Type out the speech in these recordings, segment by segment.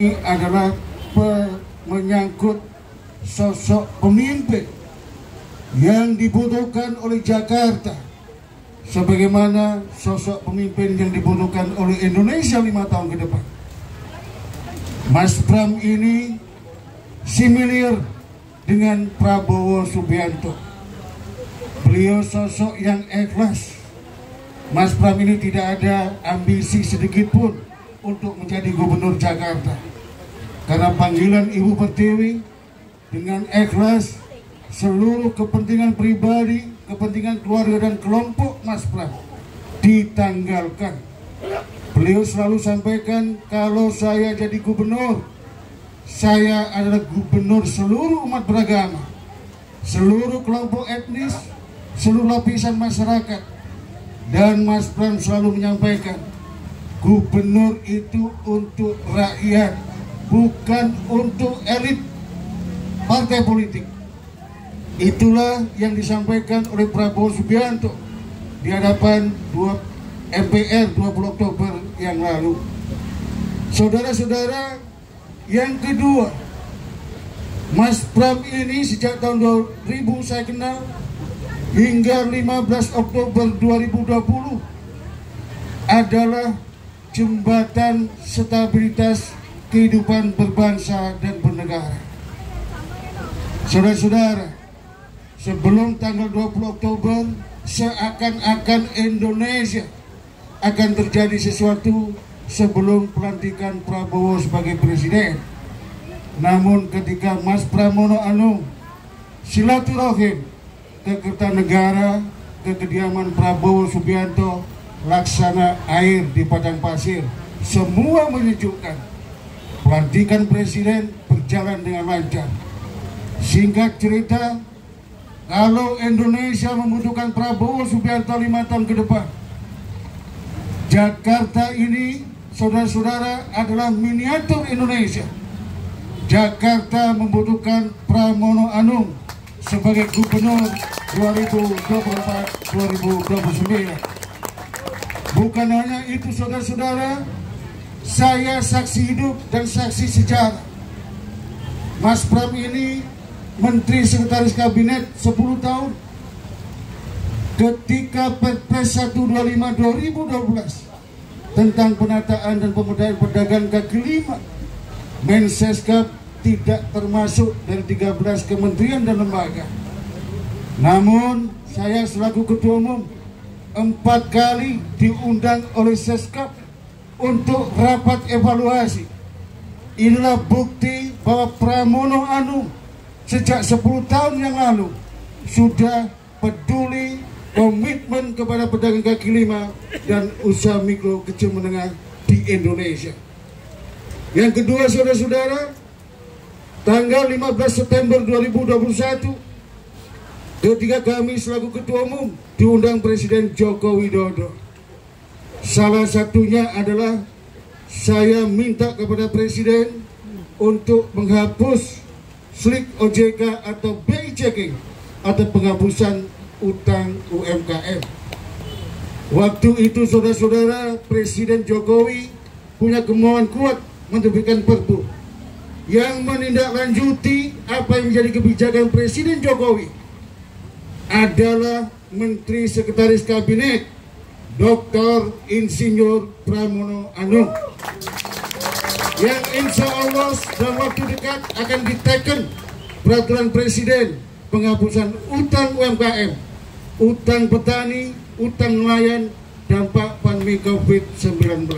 Ini adalah menyangkut sosok pemimpin yang dibutuhkan oleh Jakarta, sebagaimana sosok pemimpin yang dibutuhkan oleh Indonesia 5 tahun ke depan. Mas Pram ini similar dengan Prabowo Subianto. Beliau sosok yang ikhlas. Mas Pram ini tidak ada ambisi sedikit pun untuk menjadi gubernur Jakarta, karena panggilan Ibu Pertiwi dengan ikhlas seluruh kepentingan pribadi, kepentingan keluarga dan kelompok Mas Pram ditanggalkan. Beliau selalu sampaikan, kalau saya jadi gubernur, saya adalah gubernur seluruh umat beragama, seluruh kelompok etnis, seluruh lapisan masyarakat. Dan Mas Pram selalu menyampaikan, gubernur itu untuk rakyat, bukan untuk elit partai politik. Itulah yang disampaikan oleh Prabowo Subianto di hadapan MPR 20 Oktober yang lalu. Saudara-saudara, yang kedua, Mas Pram ini sejak tahun 2000 saya kenal hingga 15 Oktober 2020 adalah jembatan stabilitas kehidupan berbangsa dan bernegara. Saudara-saudara, sebelum tanggal 20 Oktober seakan-akan Indonesia akan terjadi sesuatu sebelum pelantikan Prabowo sebagai presiden. Namun ketika Mas Pramono Anung silaturahim ke Kertanegara, ke kediaman Prabowo Subianto, laksana air di padang pasir, semua menyejukkan. Pelantikan presiden berjalan dengan lancar. Singkat cerita, kalau Indonesia membutuhkan Prabowo Subianto 5 tahun ke depan, Jakarta ini, saudara-saudara, adalah miniatur Indonesia. Jakarta membutuhkan Pramono Anung sebagai gubernur 2024-2029. Bukan hanya itu, saudara-saudara, saya saksi hidup dan saksi sejarah. Mas Pram ini Menteri Sekretaris Kabinet 10 tahun. Ketika Perpres 125 2012 tentang penataan dan pemudaan pedagang kaki lima, Mensescap tidak termasuk dari 13 kementerian dan lembaga. Namun saya selaku Ketua Umum 4 kali diundang oleh Seskap untuk rapat evaluasi. Inilah bukti bahwa Pramono Anung sejak 10 tahun yang lalu sudah peduli, komitmen kepada pedagang kaki lima dan usaha mikro kecil menengah di Indonesia. Yang kedua, saudara-saudara, tanggal 15 September 2021, ketika kami selaku Ketua Umum diundang Presiden Joko Widodo. Salah satunya adalah saya minta kepada Presiden untuk menghapus slik OJK atau BI checking atau penghapusan utang UMKM. Waktu itu, saudara-saudara, Presiden Jokowi punya kemauan kuat menerbitkan Perpu yang menindaklanjuti apa yang menjadi kebijakan Presiden Jokowi adalah Menteri Sekretaris Kabinet Dr. Insinyur Pramono Anung, yang insya Allah dalam waktu dekat akan diteken peraturan Presiden penghapusan utang UMKM, utang petani, utang nelayan dampak pandemi COVID-19.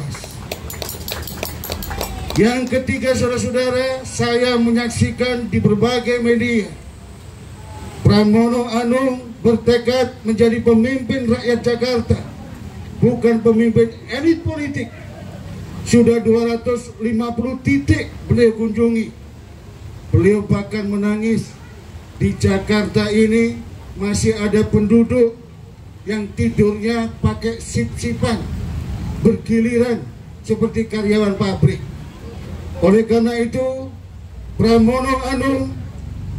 Yang ketiga, saudara-saudara, saya menyaksikan di berbagai media Pramono Anung bertekad menjadi pemimpin rakyat Jakarta, bukan pemimpin elit politik. Sudah 250 titik beliau kunjungi. Beliau bahkan menangis. Di Jakarta ini masih ada penduduk yang tidurnya pakai sip-sipan, bergiliran seperti karyawan pabrik. Oleh karena itu, Pramono Anung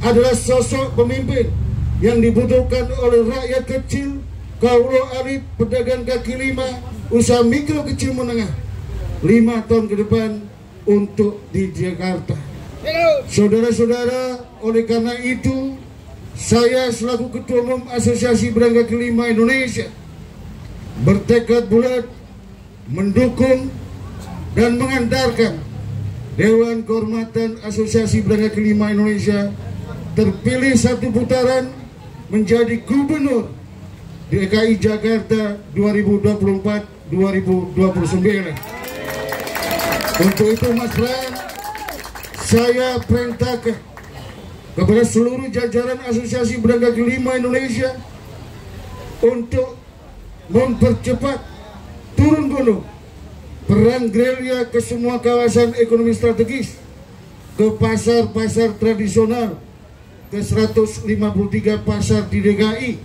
adalah sosok pemimpin yang dibutuhkan oleh rakyat kecil, kaulo alit, pedagang kaki lima, usaha mikro kecil menengah. 5 tahun ke depan untuk di Jakarta. Saudara-saudara, oleh karena itu saya selaku Ketua Umum Asosiasi Pedagang Kaki Lima Indonesia bertekad bulat mendukung dan mengantarkan Dewan Kehormatan Asosiasi Pedagang Kaki Lima Indonesia terpilih satu putaran menjadi Gubernur DKI Jakarta 2024-2029. Untuk itu Mas Bram, saya perintahkan kepada seluruh jajaran Asosiasi Pedagang Kaki Lima Indonesia untuk mempercepat turun gunung perang gerilya ke semua kawasan ekonomi strategis, ke pasar-pasar tradisional, ke 153 pasar di DKI,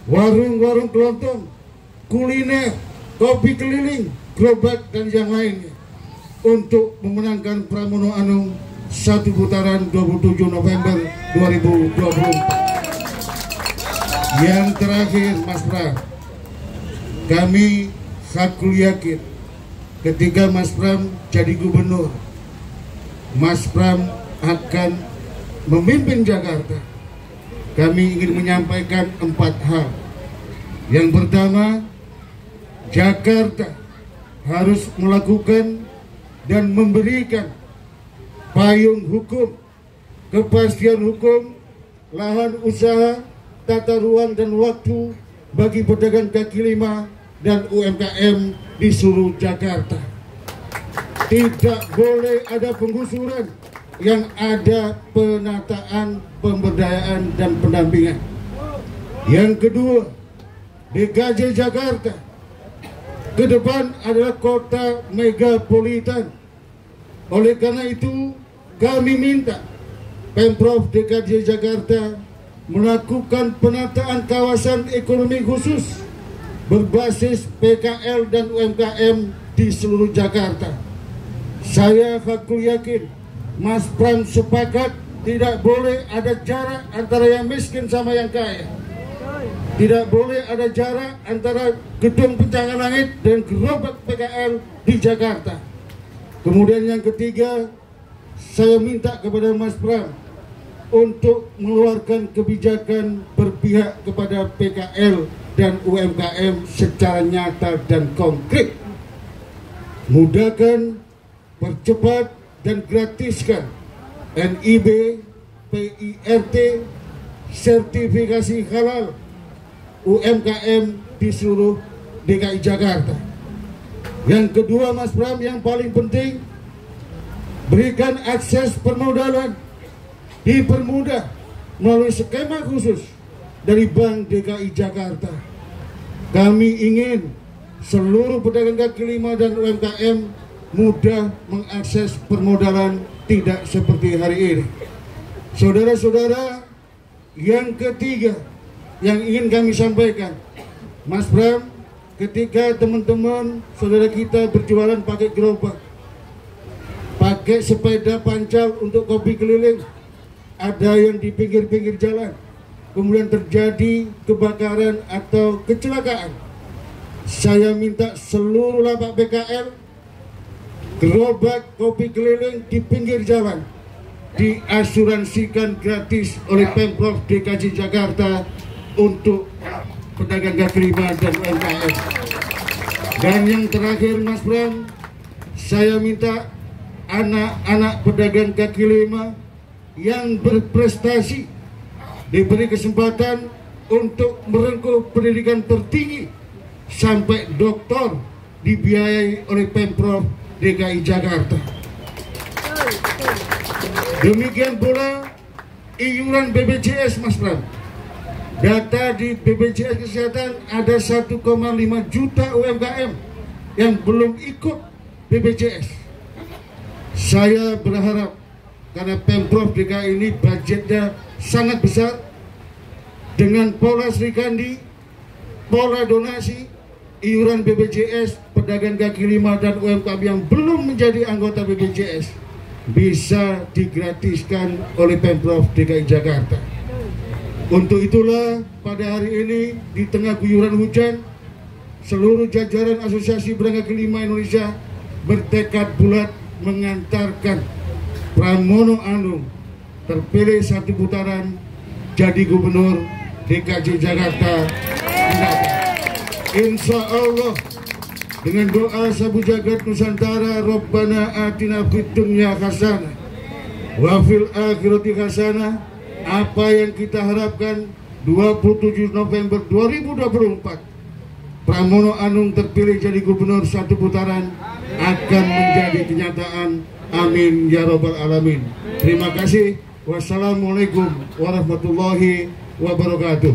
warung-warung kelontong, kuliner, kopi keliling, gerobak dan yang lainnya, untuk memenangkan Pramono Anung satu putaran 27 November 2024. Yang terakhir Mas Pram, kami hakul yakin ketika Mas Pram jadi gubernur, Mas Pram akan memimpin Jakarta. Kami ingin menyampaikan 4 hal. Yang pertama, Jakarta harus melakukan dan memberikan payung hukum, kepastian hukum, lahan usaha, tata ruang dan waktu bagi pedagang kaki lima dan UMKM di seluruh Jakarta. Tidak boleh ada penggusuran, yang ada penataan, pemberdayaan dan pendampingan. Yang kedua, DKJ Jakarta ke depan adalah kota megapolitan. Oleh karena itu, kami minta Pemprov DKJ Jakarta melakukan penataan kawasan ekonomi khusus berbasis PKL dan UMKM di seluruh Jakarta. Saya hakul yakin Mas Pram sepakat tidak boleh ada jarak antara yang miskin sama yang kaya. Tidak boleh ada jarak antara gedung pencakar langit dan gerobak PKL di Jakarta. Kemudian yang ketiga, saya minta kepada Mas Pram untuk mengeluarkan kebijakan berpihak kepada PKL dan UMKM secara nyata dan konkret. Mudahkan, percepat dan gratiskan NIB, PIRT, sertifikasi halal UMKM di seluruh DKI Jakarta. Yang kedua Mas Pram, yang paling penting, berikan akses permodalan, dipermudah melalui skema khusus dari Bank DKI Jakarta. Kami ingin seluruh pedagang kaki lima dan UMKM mudah mengakses permodalan, tidak seperti hari ini. Saudara-saudara, yang ketiga yang ingin kami sampaikan, Mas Pram, ketika teman-teman saudara kita berjualan pakai gerobak, pakai sepeda pancal untuk kopi keliling, ada yang di pinggir-pinggir jalan, kemudian terjadi kebakaran atau kecelakaan, saya minta seluruh lapak PKL, gerobak kopi keliling di pinggir jalan diasuransikan gratis oleh Pemprov DKI Jakarta untuk pedagang kaki lima dan UMKM. Dan yang terakhir Mas Pram, saya minta anak-anak pedagang kaki lima yang berprestasi diberi kesempatan untuk merengkuh pendidikan tertinggi sampai doktor, dibiayai oleh Pemprov DKI Jakarta. Demikian pula iuran BPJS Mas Pram. Data di BPJS Kesehatan ada 1,5 juta UMKM yang belum ikut BPJS. Saya berharap, karena Pemprov DKI ini budgetnya sangat besar, dengan pola Sri Kandi, pola donasi, iuran BPJS pedagang kaki lima dan UMKM yang belum menjadi anggota BPJS bisa digratiskan oleh Pemprov DKI Jakarta. Untuk itulah pada hari ini di tengah guyuran hujan, seluruh jajaran Asosiasi Pedagang Kaki Lima Indonesia bertekad bulat mengantarkan Pramono Anung terpilih satu putaran jadi gubernur DKI Jakarta mendatang. Insya Allah dengan doa sabu jagat Nusantara, Rabbana atina fid dunya hasanah wa fil akhirati hasanah. Apa yang kita harapkan 27 November 2024 Pramono Anung terpilih jadi gubernur satu putaran akan menjadi kenyataan. Amin ya robbal alamin. Terima kasih. Wassalamualaikum warahmatullahi wabarakatuh.